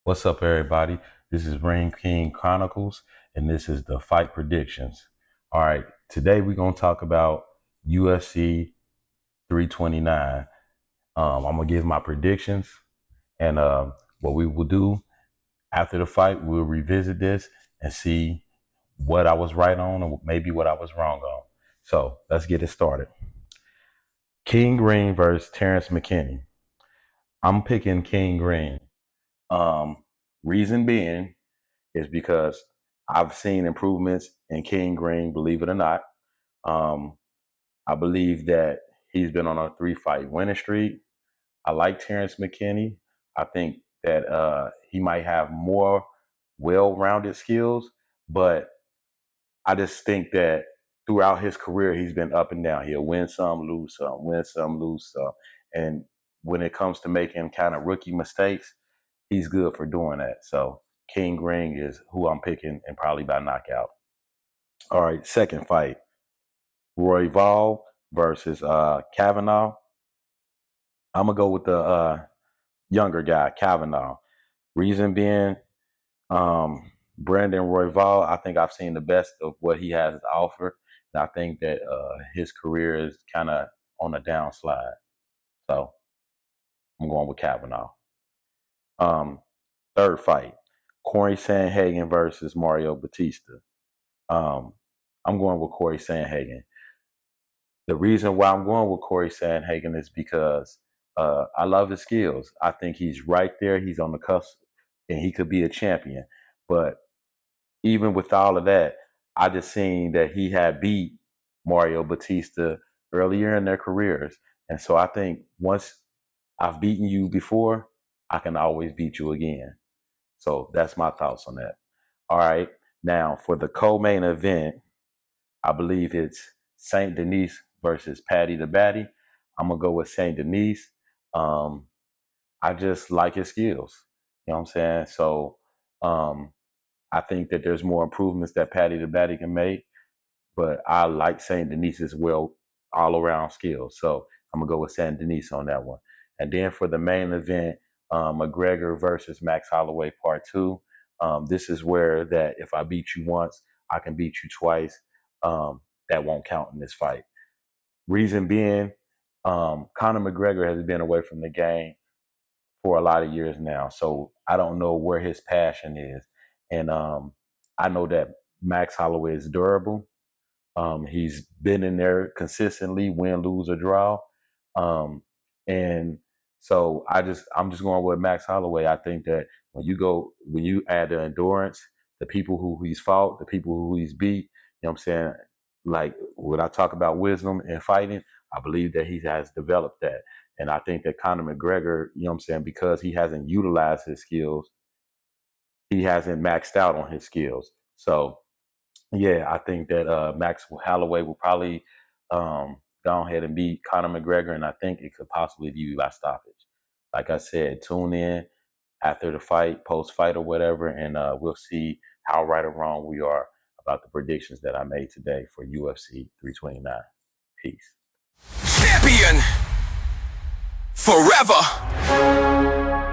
What's up, everybody? This is Rain King Chronicles, and this is the fight predictions. All right, today we're going to talk about UFC 329. I'm going to give my predictions, and what we will do after the fight, we'll revisit this and see what I was right on or maybe what I was wrong on. So let's get it started. King Green versus Terrance McKinney. I'm picking King Green. Um, Reason being, is because I've seen improvements in King Green, believe it or not. Um, I believe that he's been on a 3-fight winning streak. I like Terrance McKinney. I think that he might have more well-rounded skills, but I just think that throughout his career, he's been up and down. He'll win some, lose some, win some, lose some. And when it comes to making kind of rookie mistakes, he's good for doing that. So King Green is who I'm picking, and probably by knockout. All right, second fight, Royval versus Kavanaugh. I'm gonna go with the younger guy, Kavanaugh. Reason being, Brandon Royval, I think I've seen the best of what he has to offer. And I think that his career is kind of on a downslide. So I'm going with Kavanaugh. Um, Third fight, Corey Sandhagen versus Mario Batista. Um, I'm going with Corey Sandhagen. The reason why I'm going with Corey Sandhagen is because I love his skills. I think he's right there. He's on the cusp, and he could be a champion. But even with all of that, I just seen that he had beat Mario Batista earlier in their careers. And so I think once I've beaten you before, I can always beat you again. So that's my thoughts on that. All right. Now for the co-main event, I believe it's Saint Denis versus Patty the Batty. I'm gonna go with Saint Denis. Um, I just like his skills. You know what I'm saying? So I think that there's more improvements that Patty the Batty can make, but I like Saint Denis as well, all around skills. So I'm gonna go with Saint Denis on that one. And then for the main event, McGregor versus Max Holloway Part Two. This is where that if I beat you once, I can beat you twice. That won't count in this fight. Reason being, Conor McGregor has been away from the game for a lot of years now, so I don't know where his passion is. And I know that Max Holloway is durable. He's been in there consistently, win, lose, or draw. Um, and so I'm just going with Max Holloway. I think that when you add the endurance, the people who he's fought, the people who he's beat, you know what I'm saying? Like when I talk about wisdom and fighting, I believe that he has developed that. And I think that Conor McGregor, you know what I'm saying, because he hasn't utilized his skills, he hasn't maxed out on his skills. So yeah, I think that Max Holloway will probably go ahead and beat Conor McGregor, and I think it could possibly be by stoppage. Like I said, tune in after the fight, post-fight or whatever, and we'll see how right or wrong we are about the predictions that I made today for UFC 329. Peace. Champion forever.